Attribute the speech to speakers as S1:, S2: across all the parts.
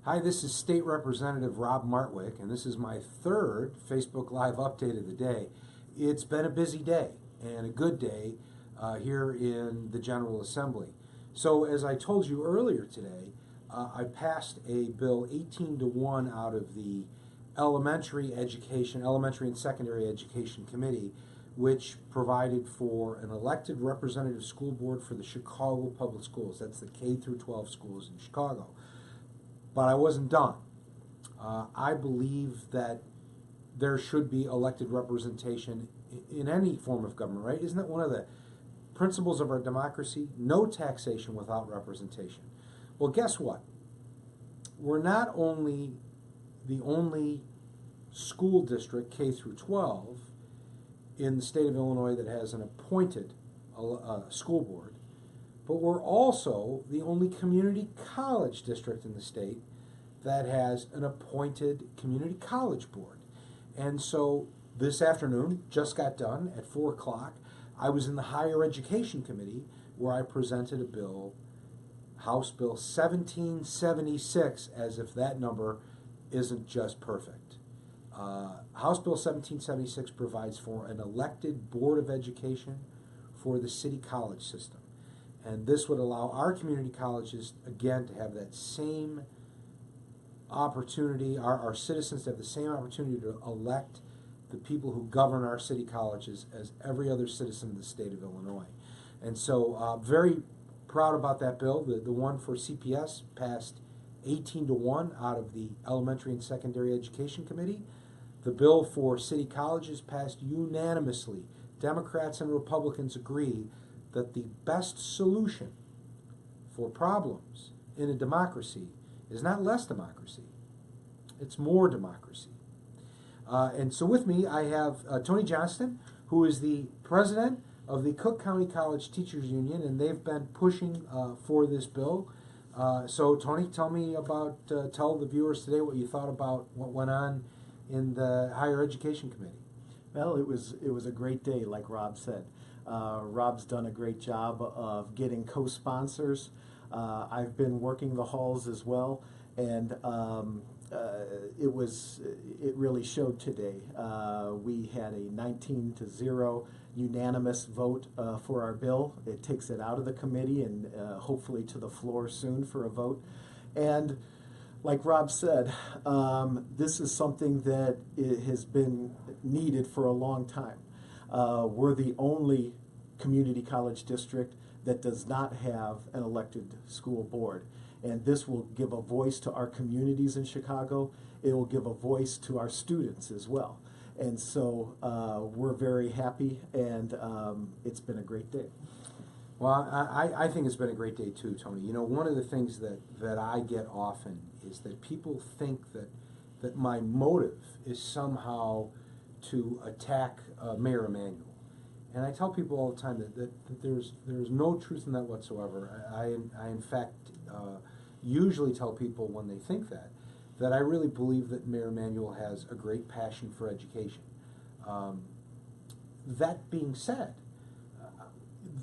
S1: Hi, this is State Representative Rob Martwick, and this is my third Facebook Live update of the day. It's been a busy day and a good day here in the General Assembly. So, as I told you earlier today, I passed a bill 18-1 out of the Elementary and Secondary Education Committee, which provided for an elected representative school board for the Chicago Public Schools. That's the K through 12 schools in Chicago. But I wasn't done. I believe that there should be elected representation in any form of government, right? Isn't that one of the principles of our democracy? No taxation without representation. Well, guess what? We're not only the only school district, K through 12, in the state of Illinois that has an appointed school board, but we're also the only community college district in the state that has an appointed community college board. And so this afternoon, just got done at 4 o'clock, I was in the Higher Education Committee where I presented a bill, House Bill 1776, as if that number isn't just perfect. House Bill 1776 provides for an elected Board of Education for the city college system. And this would allow our community colleges, again, to have that same opportunity, our citizens to have the same opportunity to elect the people who govern our city colleges as every other citizen in the state of Illinois. And so very proud about that bill. The one for CPS passed 18-1 out of the Elementary and Secondary Education Committee. The bill for city colleges passed unanimously. Democrats and Republicans agree that the best solution for problems in a democracy is not less democracy, it's more democracy. And so with me I have Tony Johnston, who is the president of the Cook County College Teachers Union, and they've been pushing for this bill. So Tony, tell the viewers today what you thought about what went on in the Higher Education Committee.
S2: Well, it was a great day, like Rob said. Rob's done a great job of getting co-sponsors. I've been working the halls as well, and it really showed today. We had a 19-0 unanimous vote for our bill. It takes it out of the committee and hopefully to the floor soon for a vote. And like Rob said, this is something that has been needed for a long time. We're the only community college district that does not have an elected school board. And this will give a voice to our communities in Chicago. It will give a voice to our students as well. And so we're very happy, and it's been a great day.
S1: Well, I think it's been a great day too, Tony. You know, one of the things that I get often is that people think that my motive is somehow to attack Mayor Emanuel. And I tell people all the time that there's no truth in that whatsoever. I in fact usually tell people when they think that I really believe that Mayor Emanuel has a great passion for education. That being said,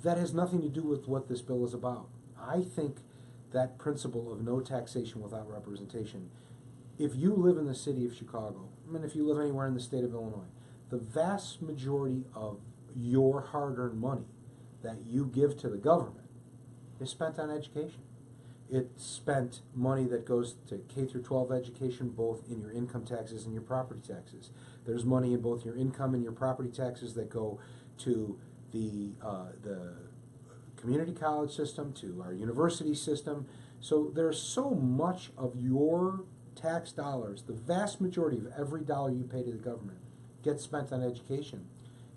S1: that has nothing to do with what this bill is about. I think that principle of no taxation without representation, if you live in the city of Chicago, I mean, if you live anywhere in the state of Illinois, the vast majority of your hard-earned money that you give to the government is spent on education. It's spent money that goes to K through 12 education, both in your income taxes and your property taxes. There's money in both your income and your property taxes that go to the community college system, to our university system. So there's so much of your tax dollars, the vast majority of every dollar you pay to the government gets spent on education.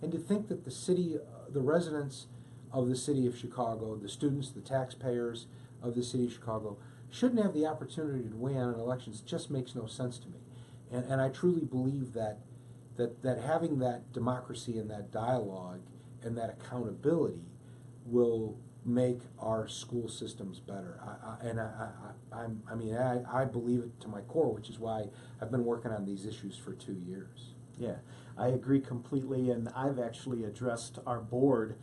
S1: And to think that the city, the residents of the city of Chicago, the students, the taxpayers of the city of Chicago, shouldn't have the opportunity to weigh in on elections just makes no sense to me. And I truly believe that having that democracy and that dialogue and that accountability will make our school systems better. I believe it to my core, which is why I've been working on these issues for 2 years.
S2: Yeah, I agree completely, and I've actually addressed our board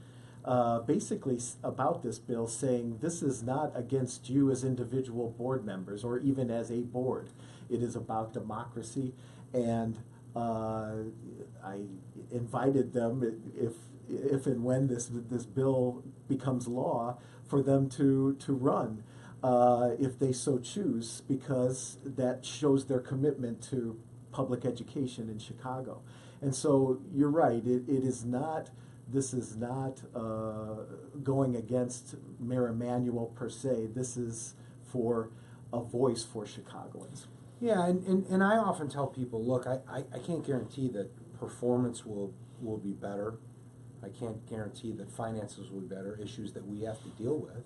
S2: basically about this bill, saying this is not against you as individual board members or even as a board. It is about democracy, and I invited them, if and when this bill becomes law, for them to run if they so choose, because that shows their commitment to public education in Chicago. And so you're right, this is not going against Mayor Emanuel per se. This is for a voice for Chicagoans.
S1: Yeah, and I often tell people, look, I can't guarantee that performance will be better. I can't guarantee that finances will be better, issues that we have to deal with.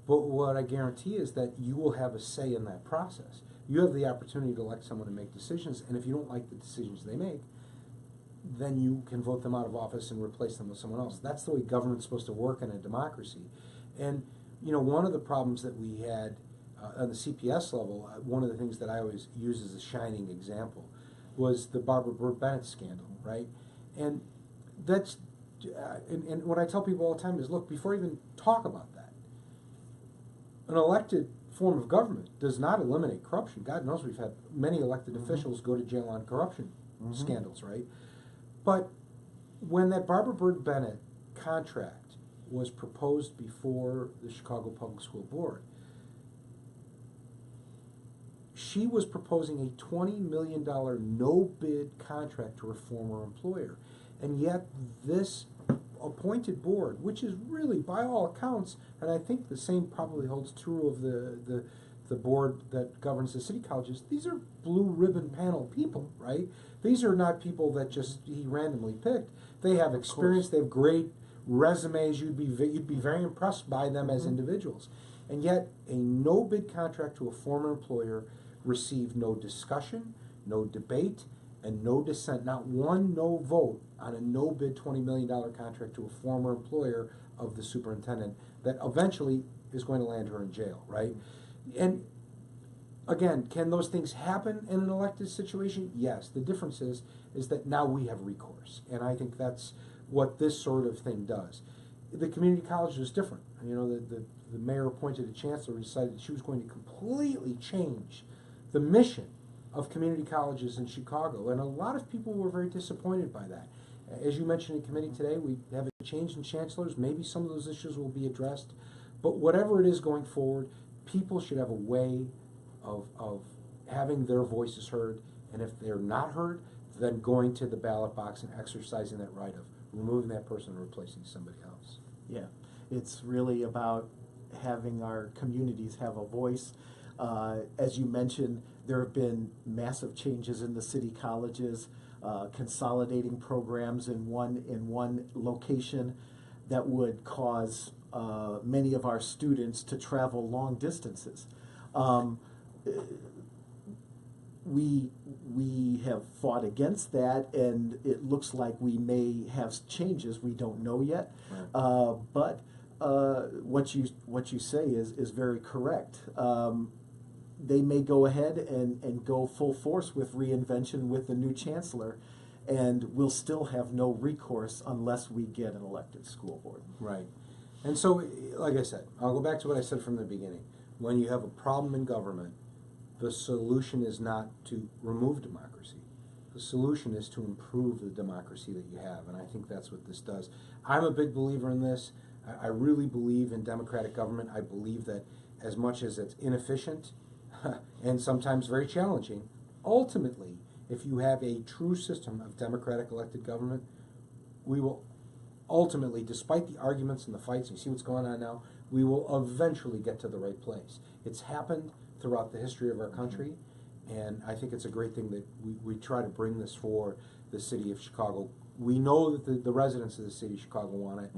S1: But what I guarantee is that you will have a say in that process. You have the opportunity to elect someone to make decisions, and if you don't like the decisions they make, then you can vote them out of office and replace them with someone else. That's the way government's supposed to work in a democracy. And, one of the problems that we had on the CPS level, one of the things that I always use as a shining example was the Barbara Burt Bennett scandal, right? And that's, and what I tell people all the time is, look, before you even talk about that, an elected form of government does not eliminate corruption. God knows we've had many elected officials go to jail on corruption scandals, right? But when that Barbara Burt Bennett contract was proposed before the Chicago Public School Board, she was proposing a $20 million no-bid contract to her former employer. And yet this appointed board, which is really, by all accounts, and I think the same probably holds true of the board that governs the city colleges, these are blue ribbon panel people, right? These are not people that just he randomly picked. They have experience, they have great resumes, you'd be very impressed by them as individuals. And yet, a no-bid contract to a former employer received no discussion, no debate, and no dissent, not one no vote on a no-bid $20 million contract to a former employer of the superintendent that eventually is going to land her in jail, right? And again, can those things happen in an elected situation? Yes. The difference is that now we have recourse, and I think that's what this sort of thing does. The community college is different. The mayor appointed a chancellor and decided she was going to completely change the mission of community colleges in Chicago, and a lot of people were very disappointed by that. As you mentioned in committee today, we have a change in chancellors. Maybe some of those issues will be addressed, but whatever it is going forward, people should have a way of having their voices heard, and if they're not heard, then going to the ballot box and exercising that right of removing that person and replacing somebody else.
S2: Yeah, it's really about having our communities have a voice. As you mentioned, there have been massive changes in the city colleges, consolidating programs in one location that would cause many of our students to travel long distances. We have fought against that, and it looks like we may have changes. We don't know yet, right. But what you say is very correct. They may go ahead and go full force with reinvention with the new chancellor, and we'll still have no recourse unless we get an elected school board.
S1: Right. And so, like I said, I'll go back to what I said from the beginning. When you have a problem in government, the solution is not to remove democracy. The solution is to improve the democracy that you have, and I think that's what this does. I'm a big believer in this. I really believe in democratic government. I believe that as much as it's inefficient and sometimes very challenging, ultimately, if you have a true system of democratic elected government, we will ultimately, despite the arguments and the fights, you see what's going on now, we will eventually get to the right place. It's happened throughout the history of our country, and I think it's a great thing that we try to bring this for the city of Chicago. We know that the residents of the city of Chicago want it,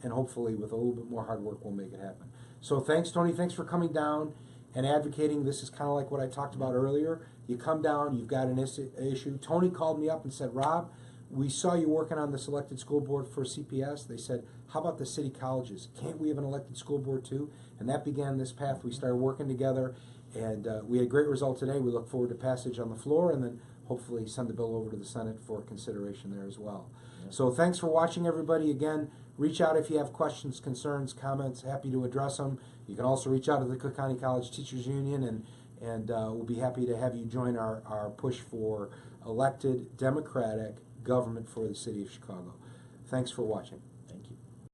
S1: and hopefully with a little bit more hard work we'll make it happen. So thanks, Tony. Thanks for coming down and advocating. This is kind of like what I talked about earlier. You come down, you've got an issue. Tony called me up and said, Rob, we saw you working on this elected school board for CPS. They said, how about the city colleges? Can't we have an elected school board too? And that began this path. We started working together, and we had a great result today. We look forward to passage on the floor, and then hopefully send the bill over to the Senate for consideration there as well. Yeah. So thanks for watching, everybody. Again, reach out if you have questions, concerns, comments. Happy to address them. You can also reach out to the Cook County College Teachers Union, and we'll be happy to have you join our push for elected democratic government for the city of Chicago. Thanks for watching.